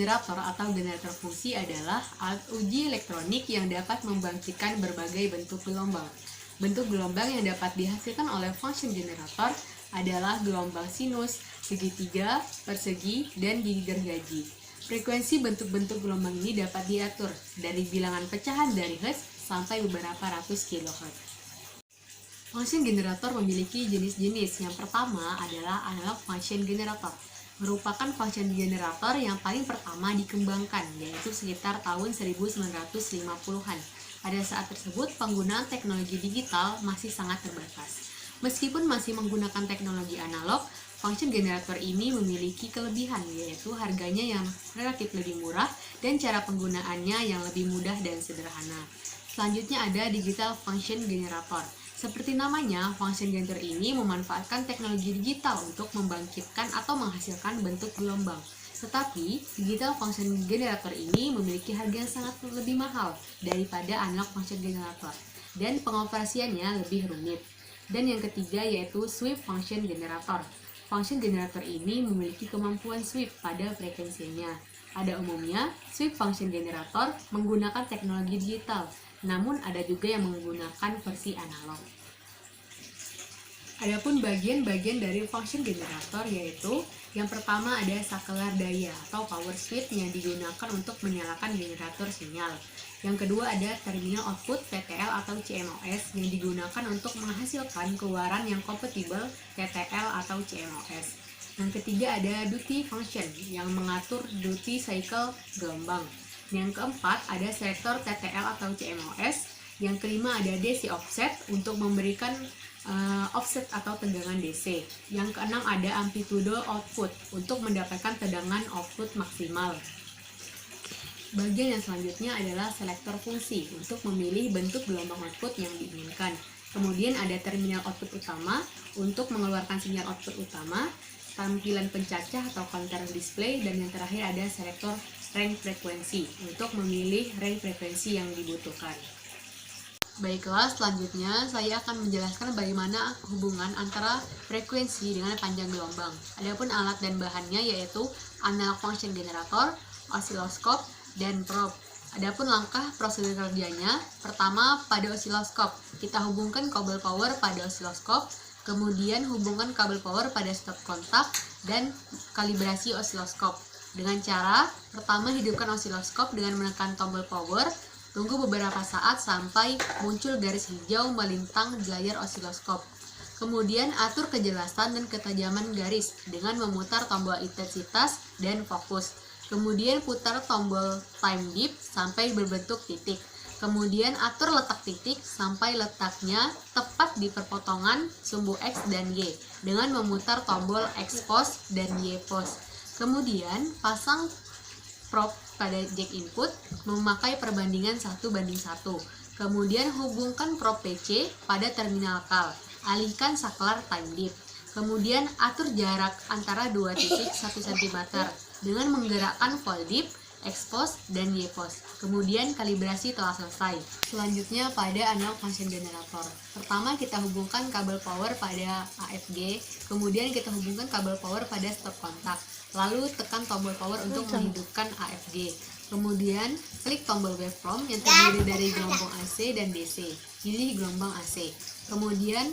generator atau generator fungsi adalah alat uji elektronik yang dapat membangkitkan berbagai bentuk gelombang. Bentuk gelombang yang dapat dihasilkan oleh function generator adalah gelombang sinus, segitiga, persegi, dan gigi gergaji. Frekuensi bentuk-bentuk gelombang ini dapat diatur dari bilangan pecahan dari Hertz sampai beberapa ratus kHz. Function generator memiliki jenis-jenis. Yang pertama adalah analog function generator, merupakan function generator yang paling pertama dikembangkan, yaitu sekitar tahun 1950-an. Pada saat tersebut, penggunaan teknologi digital masih sangat terbatas. Meskipun masih menggunakan teknologi analog, function generator ini memiliki kelebihan, yaitu harganya yang relatif lebih murah dan cara penggunaannya yang lebih mudah dan sederhana. Selanjutnya ada digital function generator. Seperti namanya, function generator ini memanfaatkan teknologi digital untuk membangkitkan atau menghasilkan bentuk gelombang. Tetapi, digital function generator ini memiliki harga yang sangat lebih mahal daripada analog function generator, dan pengoperasiannya lebih rumit. Dan yang ketiga yaitu sweep function generator. Function generator ini memiliki kemampuan sweep pada frekuensinya. Pada umumnya, sweep function generator menggunakan teknologi digital, namun ada juga yang menggunakan versi analog. Adapun bagian-bagian dari function generator yaitu yang pertama ada saklar daya atau power switch yang digunakan untuk menyalakan generator sinyal. Yang kedua ada terminal output TTL atau CMOS yang digunakan untuk menghasilkan keluaran yang kompatibel TTL atau CMOS. Yang ketiga ada duty function yang mengatur duty cycle gelombang. Yang keempat ada selektor TTL atau CMOS. Yang kelima ada DC offset untuk memberikan offset atau tegangan DC. Yang keenam ada amplitude output untuk mendapatkan tegangan output maksimal. Bagian yang selanjutnya adalah selektor fungsi untuk memilih bentuk gelombang output yang diinginkan. Kemudian ada terminal output utama untuk mengeluarkan sinyal output utama, tampilan pencacah atau counter display, dan yang terakhir ada selektor range frekuensi untuk memilih range frekuensi yang dibutuhkan. Baiklah, selanjutnya saya akan menjelaskan bagaimana hubungan antara frekuensi dengan panjang gelombang. Adapun alat dan bahannya yaitu analog function generator, osiloskop, dan probe. Adapun langkah prosedur kerjanya, pertama pada osiloskop, kita hubungkan kabel power pada osiloskop, kemudian hubungkan kabel power pada stop kontak, dan kalibrasi osiloskop. Dengan cara, pertama hidupkan osiloskop dengan menekan tombol power, tunggu beberapa saat sampai muncul garis hijau melintang di layar osiloskop. Kemudian atur kejelasan dan ketajaman garis dengan memutar tombol intensitas dan fokus. Kemudian putar tombol time dip sampai berbentuk titik. Kemudian atur letak titik sampai letaknya tepat di perpotongan sumbu X dan Y dengan memutar tombol X pos dan Y pos. Kemudian pasang probe pada jack input memakai perbandingan 1:1. Kemudian hubungkan probe PC pada terminal CAL. Alihkan saklar time dip. Kemudian atur jarak antara dua titik 1 cm dengan menggerakkan volt dip, X pos, dan Y pos. Kemudian kalibrasi telah selesai. Selanjutnya pada analog function generator. Pertama kita hubungkan kabel power pada AFG, kemudian kita hubungkan kabel power pada stop kontak. Lalu tekan tombol power untuk menghidupkan AFG. Kemudian klik tombol waveform yang terdiri dari gelombang AC dan DC. Pilih gelombang AC. Kemudian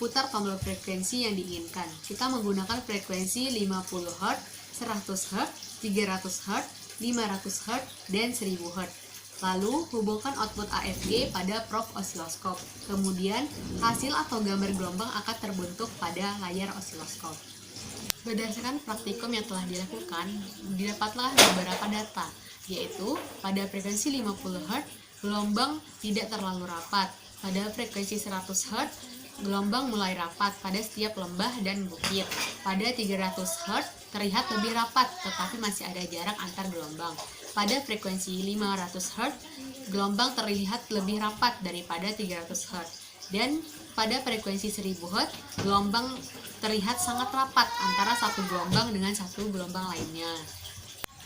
putar tombol frekuensi yang diinginkan. Kita menggunakan frekuensi 50 Hz, 100 Hz, 300 Hz, 500 Hz, dan 1000 Hz. Lalu hubungkan output AFG pada probe osiloskop. Kemudian hasil atau gambar gelombang akan terbentuk pada layar osiloskop. Berdasarkan praktikum yang telah dilakukan, didapatlah beberapa data, yaitu pada frekuensi 50 Hz, gelombang tidak terlalu rapat. Pada frekuensi 100 Hz, gelombang mulai rapat pada setiap lembah dan bukit. Pada 300 Hz, terlihat lebih rapat, tetapi masih ada jarak antar gelombang. Pada frekuensi 500 Hz, gelombang terlihat lebih rapat daripada 300 Hz. Dan pada frekuensi 1000 Hz, gelombang terlihat sangat rapat antara satu gelombang dengan satu gelombang lainnya.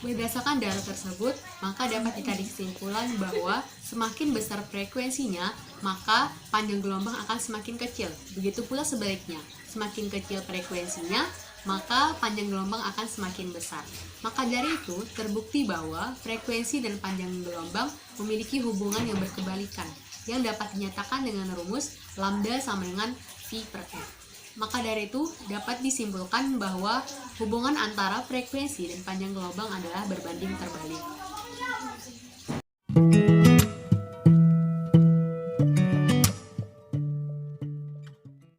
Berdasarkan data tersebut, maka dapat ditarik kesimpulan bahwa semakin besar frekuensinya, maka panjang gelombang akan semakin kecil. Begitu pula sebaliknya, semakin kecil frekuensinya, maka panjang gelombang akan semakin besar. Maka dari itu, terbukti bahwa frekuensi dan panjang gelombang memiliki hubungan yang berkebalikan, yang dapat dinyatakan dengan rumus lambda sama dengan V per F. Maka dari itu, dapat disimpulkan bahwa hubungan antara frekuensi dan panjang gelombang adalah berbanding terbalik.